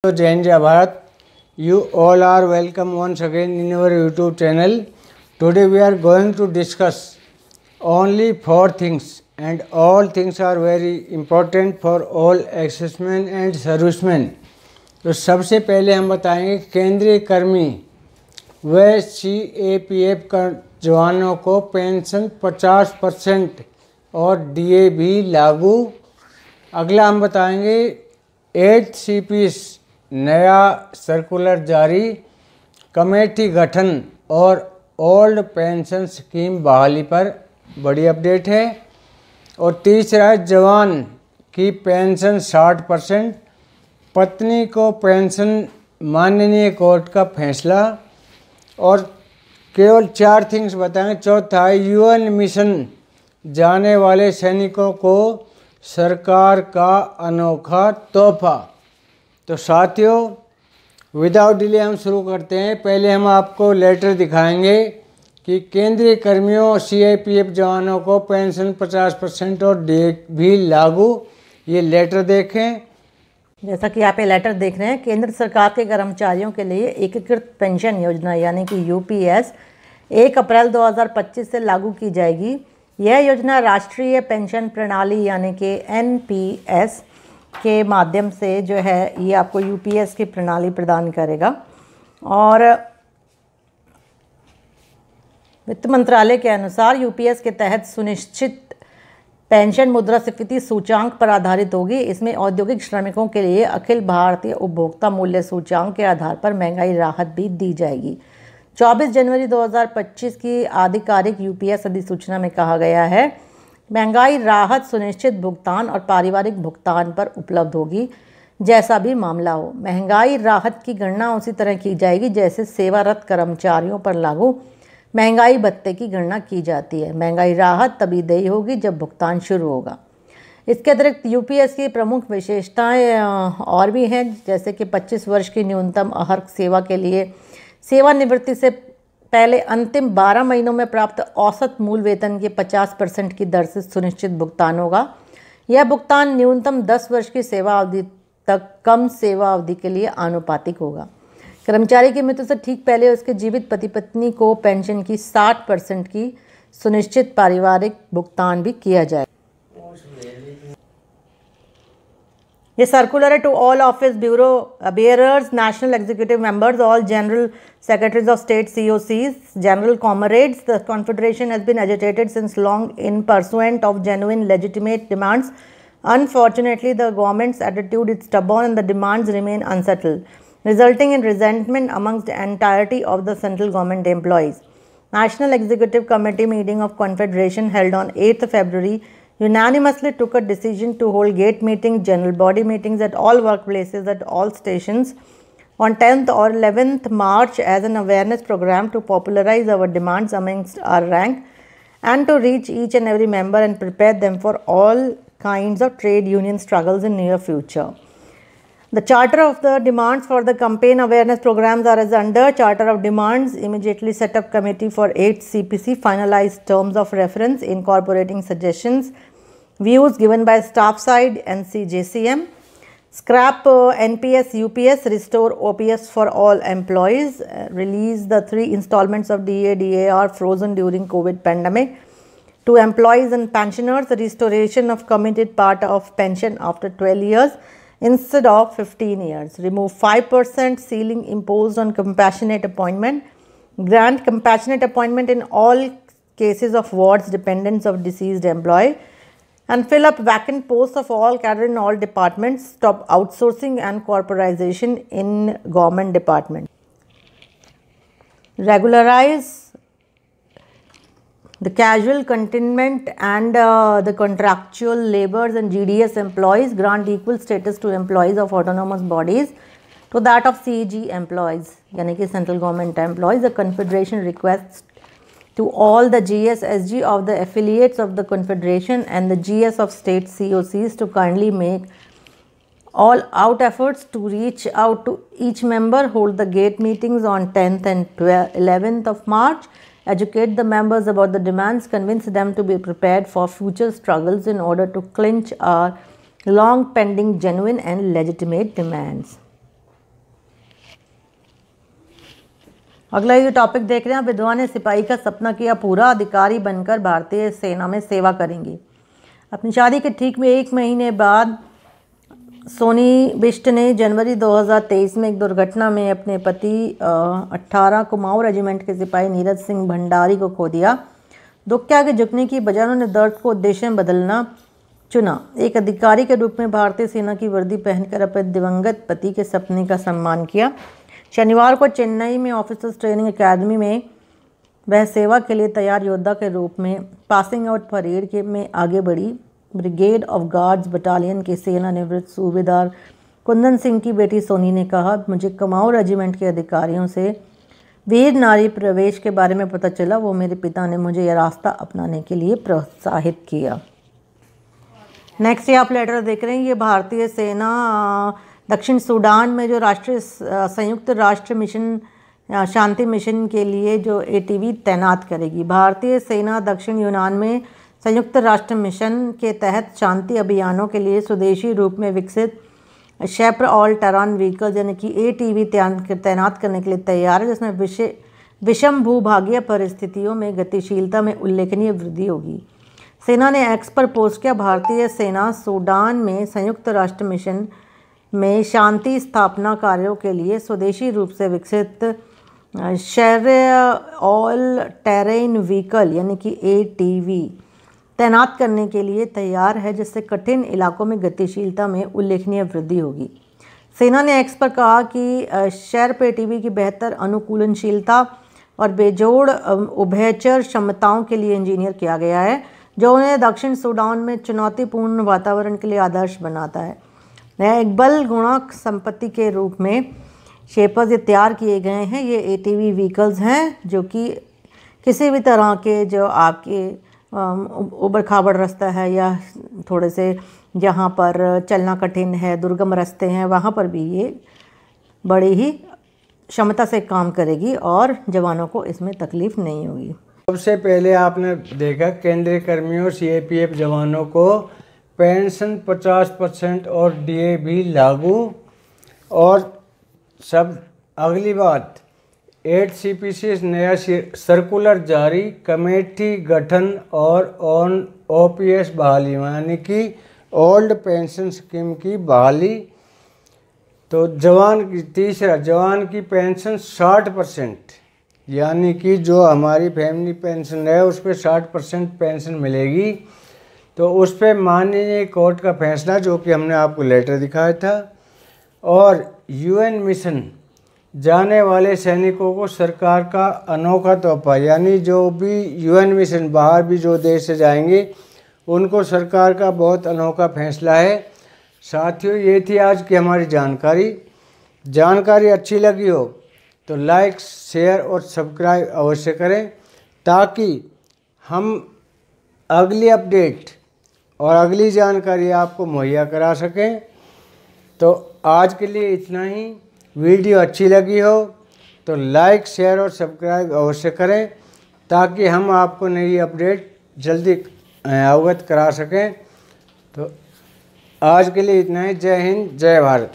So Jai Hind, Jai Bharat. You all are welcome once again in our YouTube channel. Today we are going to discuss only 4 things, and all things are very important for all accessmen and servicemen. तो सबसे पहले हम बताएंगे केंद्रीय कर्मी व CAPF का जवानों को पेंशन 50% और DA भी लागू। अगला हम बताएंगे 8 CPs नया सर्कुलर जारी, कमेटी गठन और ओल्ड पेंशन स्कीम बहाली पर बड़ी अपडेट है। और तीसरा जवान की पेंशन 60%, पत्नी को पेंशन माननीय कोर्ट का फैसला। और केवल 4 थिंग्स बताएंगे। चौथा है UN मिशन जाने वाले सैनिकों को सरकार का अनोखा तोहफा। तो साथियों, विदाउट डिले हम शुरू करते हैं। पहले हम आपको लेटर दिखाएंगे कि केंद्रीय कर्मियों CAPF जवानों को पेंशन 50% और DA भी लागू। ये लेटर देखें। जैसा कि आप ये लेटर देख रहे हैं, केंद्र सरकार के कर्मचारियों के लिए एकीकृत पेंशन योजना यानी कि UPS 1 अप्रैल 2025 से लागू की जाएगी। यह योजना राष्ट्रीय पेंशन प्रणाली यानी कि NPS के माध्यम से जो है ये आपको UPS की प्रणाली प्रदान करेगा। और वित्त मंत्रालय के अनुसार UPS के तहत सुनिश्चित पेंशन मुद्रास्फीति सूचांक पर आधारित होगी। इसमें औद्योगिक श्रमिकों के लिए अखिल भारतीय उपभोक्ता मूल्य सूचांक के आधार पर महंगाई राहत भी दी जाएगी। 24 जनवरी 2025 की आधिकारिक UPS अधिसूचना में कहा गया है, महंगाई राहत सुनिश्चित भुगतान और पारिवारिक भुगतान पर उपलब्ध होगी, जैसा भी मामला हो। महंगाई राहत की गणना उसी तरह की जाएगी जैसे सेवारत कर्मचारियों पर लागू महंगाई भत्ते की गणना की जाती है। महंगाई राहत तभी देय होगी जब भुगतान शुरू होगा। इसके अतिरिक्त UPS की प्रमुख विशेषताएं और भी हैं, जैसे कि 25 वर्ष की न्यूनतम अहर्क सेवा के लिए सेवानिवृत्ति से पहले अंतिम 12 महीनों में प्राप्त औसत मूल वेतन के 50% की दर से सुनिश्चित भुगतान होगा। यह भुगतान न्यूनतम 10 वर्ष की सेवा अवधि तक कम सेवा अवधि के लिए आनुपातिक होगा। कर्मचारी की मृत्यु से ठीक पहले उसके जीवित पति पत्नी को पेंशन की 60% की सुनिश्चित पारिवारिक भुगतान भी किया जाए। ये सर्कुलर है to all office bureau bearers, national executive members, all general secretaries of state COCs, general comrades. The confederation has been agitated since long in pursuit of genuine legitimate demands. Unfortunately, the government's attitude is stubborn and the demands remain unsettled, resulting in resentment amongst the entirety of the central government employees. National Executive Committee meeting of Confederation held on 8th February unanimously took a decision to hold gate meetings, general body meetings at all workplaces at all stations on 10th or 11th March as an awareness program to popularize our demands amongst our rank and to reach each and every member and prepare them for all kinds of trade union struggles in near future. The charter of the demands for the campaign awareness programs are as under. Charter of demands immediately set up committee for 8 CPC, finalized terms of reference incorporating suggestions, views given by staff side NCJCM, scrap NPS UPS, restore OPS for all employees, release the 3 installments of DA DAR frozen during COVID pandemic to employees and pensioners, the restoration of committed part of pension after 12 years instead of 15 years, remove 5% ceiling imposed on compassionate appointment, grant compassionate appointment in all cases of wards dependents of deceased employee, and fill up vacant posts of all cadre in all departments, stop outsourcing and corporatization in government departments. Regularize the casual contingent and the contractual laborers and GDS employees, grant equal status to employees of autonomous bodies to that of CEG employees, yani ki central government employees. The Confederation requests to all the GSSG of the affiliates of the Confederation and the GS of state COCs to kindly make all out efforts to reach out to each member, hold the gate meetings on 10th and 11th of March, educate the members about the demands, convince them to be prepared for future struggles in order to clinch our long pending genuine and legitimate demands. अगला ये topic देख रहे हैं, विधवा ने सिपाही का सपना किया पूरा, अधिकारी बनकर भारतीय सेना में सेवा करेंगी। अपनी शादी के ठीक में 1 महीने बाद सोनी बिष्ट ने जनवरी 2023 में एक दुर्घटना में अपने पति 18 कुमाऊं रेजिमेंट के सिपाही नीरज सिंह भंडारी को खो दिया। दुख के आगे झुकने की बजाय उन्होंने दर्द को उद्देश्य में बदलना चुना। एक अधिकारी के रूप में भारतीय सेना की वर्दी पहनकर अपने दिवंगत पति के सपने का सम्मान किया। शनिवार को चेन्नई में ऑफिसर्स ट्रेनिंग एकेडमी में वह सेवा के लिए तैयार योद्धा के रूप में पासिंग आउट परेड के में आगे बढ़ी। ब्रिगेड ऑफ गार्ड्स बटालियन के सेवानिवृत्त सूबेदार कुंदन सिंह की बेटी सोनी ने कहा, मुझे कुमाऊं रेजिमेंट के अधिकारियों से वीर नारी प्रवेश के बारे में पता चला। वो मेरे पिता ने मुझे यह रास्ता अपनाने के लिए प्रोत्साहित किया। नेक्स्ट ये आप लेटर देख रहे हैं, ये भारतीय सेना दक्षिण सूडान में जो राष्ट्रीय संयुक्त राष्ट्र मिशन शांति मिशन के लिए जो ATV तैनात करेगी। भारतीय सेना दक्षिण यूनान में संयुक्त राष्ट्र मिशन के तहत शांति अभियानों के लिए स्वदेशी रूप में विकसित शेपर ऑल टेरन व्हीकल्स यानी कि ATV तैनात करने के लिए तैयार है, जिसमें विषम भूभागीय परिस्थितियों में गतिशीलता में उल्लेखनीय वृद्धि होगी। सेना ने एक्स पर पोस्ट किया, भारतीय सेना सूडान में संयुक्त राष्ट्र मिशन में शांति स्थापना कार्यों के लिए स्वदेशी रूप से विकसित शेपर ऑल टेरेन व्हीकल यानी कि ATV तैनात करने के लिए तैयार है, जिससे कठिन इलाकों में गतिशीलता में उल्लेखनीय वृद्धि होगी। सेना ने एक्स पर कहा कि शेर्प ATV की बेहतर अनुकूलनशीलता और बेजोड़ उभयचर क्षमताओं के लिए इंजीनियर किया गया है, जो उन्हें दक्षिण सूडान में चुनौतीपूर्ण वातावरण के लिए आदर्श बनाता है। नया एक बल गुणक संपत्ति के रूप में शेपर्स ये तैयार किए गए हैं। ये ATV व्हीकल्स हैं जो कि किसी भी तरह के जो आपके उबड़ खाबड़ रास्ता है या थोड़े से जहाँ पर चलना कठिन है, दुर्गम रास्ते हैं, वहाँ पर भी ये बड़ी ही क्षमता से काम करेगी और जवानों को इसमें तकलीफ नहीं होगी। सबसे पहले आपने देखा केंद्रीय कर्मियों CAPF जवानों को पेंशन 50% और DA भी लागू। और सब अगली बात 8 CPC नया सर्कुलर जारी, कमेटी गठन और OPS बहाली यानी कि ओल्ड पेंशन स्कीम की बहाली। तो तीसरा जवान की पेंशन 60% यानी कि जो हमारी फैमिली पेंशन है उस पर 60% पेंशन मिलेगी। तो उस पर माननीय कोर्ट का फैसला जो कि हमने आपको लेटर दिखाया था। और UN मिशन जाने वाले सैनिकों को सरकार का अनोखा तोहफा, यानी जो भी UN मिशन बाहर भी जो देश से जाएंगे उनको सरकार का बहुत अनोखा फैसला है। साथियों, ये थी आज की हमारी जानकारी अच्छी लगी हो तो लाइक शेयर और सब्सक्राइब अवश्य करें, ताकि हम अगली अपडेट और अगली जानकारी आपको मुहैया करा सकें। तो आज के लिए इतना ही। वीडियो अच्छी लगी हो तो लाइक शेयर और सब्सक्राइब अवश्य करें, ताकि हम आपको नई अपडेट जल्दी अवगत करा सकें। तो आज के लिए इतना ही। जय हिंद, जय भारत।